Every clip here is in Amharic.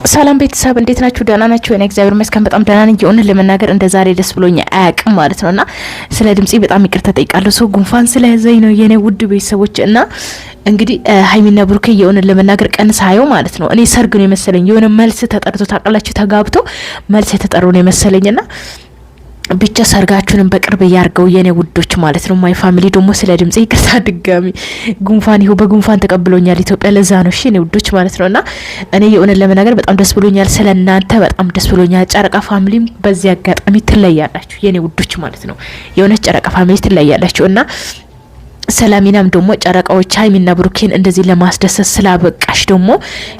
ሰላም ቤተሰብ እንዴት ናችሁ? ደህና ናችሁ? እኔ እግዚአብሔር ይመስገን በጣም ደህና ነኝ። የሆነ ለመናገር እንደ ዛሬ ደስ ብሎኝ አያውቅም ማለት ነውና ስለ ድምጽ በጣም ይቅርታ ጠይቃለሁ። ሰው ጉንፋን ስለያዘኝ ነው የኔ ውድ ቤተሰቦች እና እንግዲህ ሀይሚና ብሩኬ የሆነ ለመናገር ቀን ሳየው ማለት ነው እኔ ሰርግ ነው የመሰለኝ። የሆነ መልስ ተጠርቶ ታውቃላችሁ፣ ተጋብቶ መልስ የተጠሩ ነው የመሰለኝና ብቻ ሰርጋችሁንም በቅርብ ያርገው የኔ ውዶች ማለት ነው። ማይ ፋሚሊ ደግሞ ስለ ድምጽ ይቅርታ ድጋሚ ጉንፋን ይሁ በጉንፋን ተቀብሎኛል ኢትዮጵያ፣ ለዛ ነው እሺ የኔ ውዶች ማለት ነውና እኔ የሆነ ለመናገር በጣም ደስ ብሎኛል። ስለናንተ በጣም ደስ ብሎኛል። ጨረቃ ፋሚሊም በዚህ አጋጣሚ ትለያላችሁ የኔ ውዶች ማለት ነው። የሆነ ጨረቃ ፋሚሊ ትለያላችሁና ሰላሚናም ደግሞ ጨረቃዎች ሀይሚና ብሩኬን እንደዚህ ለማስደሰት ስላበቃሽ ደግሞ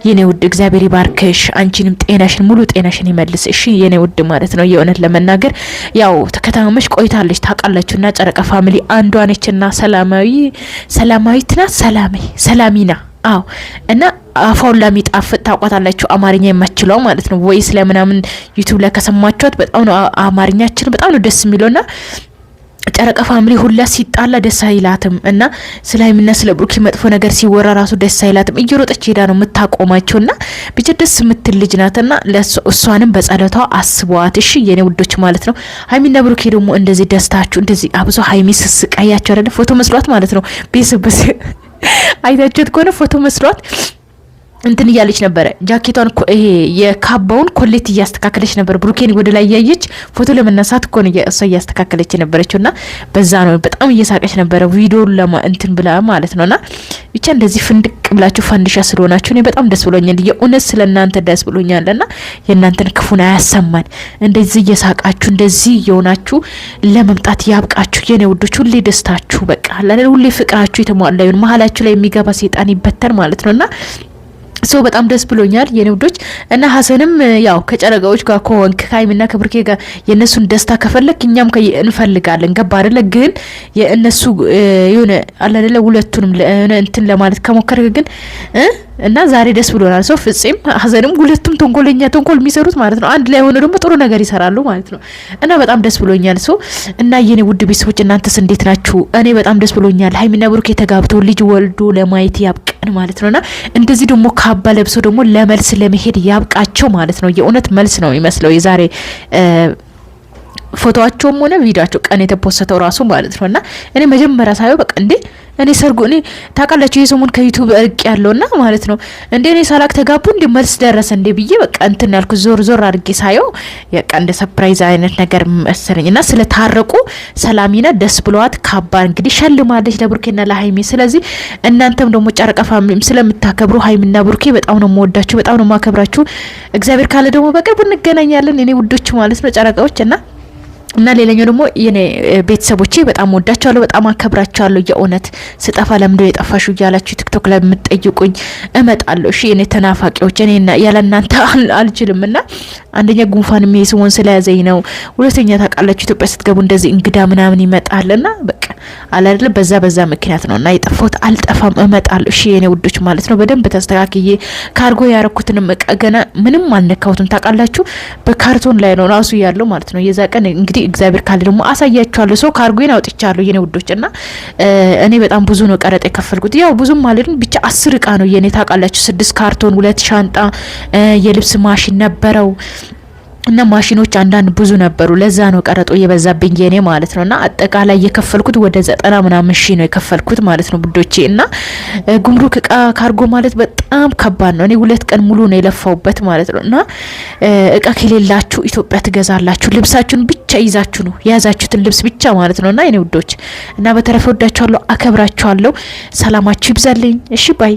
የኔ ውድ እግዚአብሔር ይባርክሽ፣ አንቺንም ጤናሽን ሙሉ ጤናሽን ይመልስ። እሺ የኔ ውድ ማለት ነው። የእውነት ለመናገር ያው ተከታመሽ ቆይታለች ታውቃላችሁና ጨረቃ ፋሚሊ አንዷ ነችና ሰላማዊት ናት ሰላሚና አው እና አፋውን ለሚጣፍጥ ታውቃታላችሁ አማርኛ የማትችለው ማለት ነው። ወይስ ለምናምን ዩቲዩብ ላይ ከሰማችኋት በጣም ነው አማርኛችን በጣም ነው ደስ የሚለውና ጨረቃ ፋሚሊ ሁላ ሲጣላ ደስ አይላትም እና ስለ ሀይሚና ስለ ብሩኬ መጥፎ ነገር ሲወራ ራሱ ደስ አይላትም። እየሮጠች ሄዳ ነው የምታቆማቸውና ብቻ ደስ የምትል ልጅ ናትና እሷንም በጸሎቷ አስቧት እሺ የኔ ውዶች ማለት ነው። ሀይሚና ብሩኬ ደግሞ እንደዚህ ደስታችሁ እንደዚህ አብዞ ሀይሚ ስስቃያቸው አይደለ ፎቶ መስሏት ማለት ነው። ቤተሰብ አይታችሁት ከሆነ ፎቶ መስሏት እንትን እያለች ነበረ ጃኬቷን ይሄ የካባውን ኮሌት እያስተካከለች ነበር። ብሩኬን ወደ ላይ ያየች ፎቶ ለመነሳት እኮ ነው እሷ እያስተካከለች ነበረችውና በዛ ነው በጣም እየሳቀች ነበረ ቪዲዮ እንትን ብላ ማለት ነውና ብቻ እንደዚህ ፍንድቅ ብላችሁ ፋንዲሻ ስለሆናችሁ እኔ በጣም ደስ ብሎኛል። የእውነት ስለናንተ ደስ ብሎኛልና የእናንተን ክፉን አያሰማን። እንደዚህ እየሳቃችሁ እንደዚህ የሆናችሁ ለመምጣት ያብቃችሁ የኔ ውዶች። ሁሌ ደስታችሁ በቃ ሁሌ ፍቅራችሁ የተሟላ ይሁን። መሀላችሁ ላይ የሚገባ ሰይጣን ይበተን ማለት ነውና ሰው በጣም ደስ ብሎኛል የኔ ውዶች። እና ሀሰንም ያው ከጨረጋዎች ጋር ከሆንክ ከሀይሚና ከብሩኬ ጋር የነሱን ደስታ ከፈለክ እኛም እንፈልጋለን። ገባ አይደለ? ግን የእነሱ የሆነ አለ አይደለ ሁለቱንም እንትን ለማለት ከሞከርክ ግን እና ዛሬ ደስ ብሎናል። ሰው ፍጹም ሀሰንም ሁለቱም ተንኮል የሚሰሩት ማለት ነው። አንድ ላይ ሆነ ደግሞ ጥሩ ነገር ይሰራሉ ማለት ነው። እና በጣም ደስ ብሎኛል ሰው እና የኔ ውድ ቤተሰቦች እናንተስ እንዴት ናችሁ? እኔ በጣም ደስ ብሎኛል። ሀይሚና ብሩኬ ተጋብተው ልጅ ወልዶ ለማየት ያብቃን ማለት ነውና እንደዚህ ደግሞ ካባ ለብሰው ደግሞ ለመልስ ለመሄድ ያብቃቸው ማለት ነው። የእውነት መልስ ነው የሚመስለው የዛሬ ፎቶዋቸውም ሆነ ቪዲዮአቸው ቀን የተፖስተው ራሱ ማለት ነውና እኔ መጀመሪያ ሳየው በቃ እንዴ እኔ ሰርጉ እኔ ታውቃላችሁ የሰሙን ከዩቲዩብ እርቅ ያለውና ማለት ነው እንዴ እኔ ሳላክ ተጋቡ እንዴ መልስ ደረሰ እንዴ ብዬ በቃ እንትን ያልኩ ዞር አድርጌ ሳየው በቃ እንደ ሰርፕራይዝ አይነት ነገር መሰለኝና ስለታረቁ ሰላሚና ደስ ብሏት ካባ እንግዲህ ሸልማለች ለብሩኬና ለሀይሚ። ስለዚህ እናንተም ደግሞ ጨረቃ ፋሚሊም ስለምታከብሩ ሀይሚና ብሩኬ በጣም ነው የምወዳችሁ፣ በጣም ነው የማከብራችሁ። እግዚአብሔር ካለ ደግሞ በቅርብ እንገናኛለን እኔ ውዶች ማለት ነው ጨረቃዎች እና ሌላኛው ደግሞ የኔ ቤተሰቦቼ በጣም ወዳቸዋለሁ፣ በጣም አከብራቸዋለሁ። የእውነት ስጠፋ ለምንድነው የጠፋሽው እያላችሁ ቲክቶክ ላይ የምትጠይቁኝ እመጣለሁ እሺ የኔ ተናፋቂዎች። እኔና ያለናንተ አልችልምና አንደኛ ጉንፋን የሚስሞን ስለያዘኝ ነው። ሁለተኛ ታውቃላችሁ ኢትዮጵያ ስትገቡ እንደዚህ እንግዳ ምናምን ይመጣልና በቃ አላደለ በዛ ምክንያት ነውና የጠፋሁት። አልጠፋም እመጣለሁ እሺ የኔ ውዶች ማለት ነው። በደንብ ተስተካክዬ ካርጎ ያረኩትንም እቃ ገና ምንም አልነካሁትም ታውቃላችሁ። በካርቶን ላይ ነው ራሱ ያለው ማለት ነው። የዛ ቀን እንግዲህ እግዚአብሔር ካለ ደግሞ አሳያችኋለሁ። ሰው ካርጎን አውጥቻለሁ የኔ ውዶችና እኔ በጣም ብዙ ነው ቀረጥ የከፈልኩት። ያው ብዙም ማለት ብቻ 10 እቃ ነው የኔ ታውቃላችሁ። 6 ካርቶን 2 ሻንጣ የልብስ ማሽን ነበረው እና ማሽኖች አንዳንድ ብዙ ነበሩ። ለዛ ነው ቀረጦ የበዛብኝ የኔ ማለት ነውና አጠቃላይ የከፈልኩት ወደ 90 ምናምን ሺህ ነው የከፈልኩት ማለት ነው ብዶቼ። እና ጉምሩክ እቃ ካርጎ ማለት በጣም ከባድ ነው። እኔ 2 ቀን ሙሉ ነው የለፋውበት ማለት ነው። እና እቃ ከሌላችሁ ኢትዮጵያ ትገዛላችሁ። ልብሳችሁን ብቻ ይዛችሁ ነው የያዛችሁትን ልብስ ብቻ ማለት ነውና የኔ ውዶች እና በተረፈ ወዳችኋለሁ፣ አከብራችኋለሁ። ሰላማችሁ ይብዛልኝ። እሺ ባይ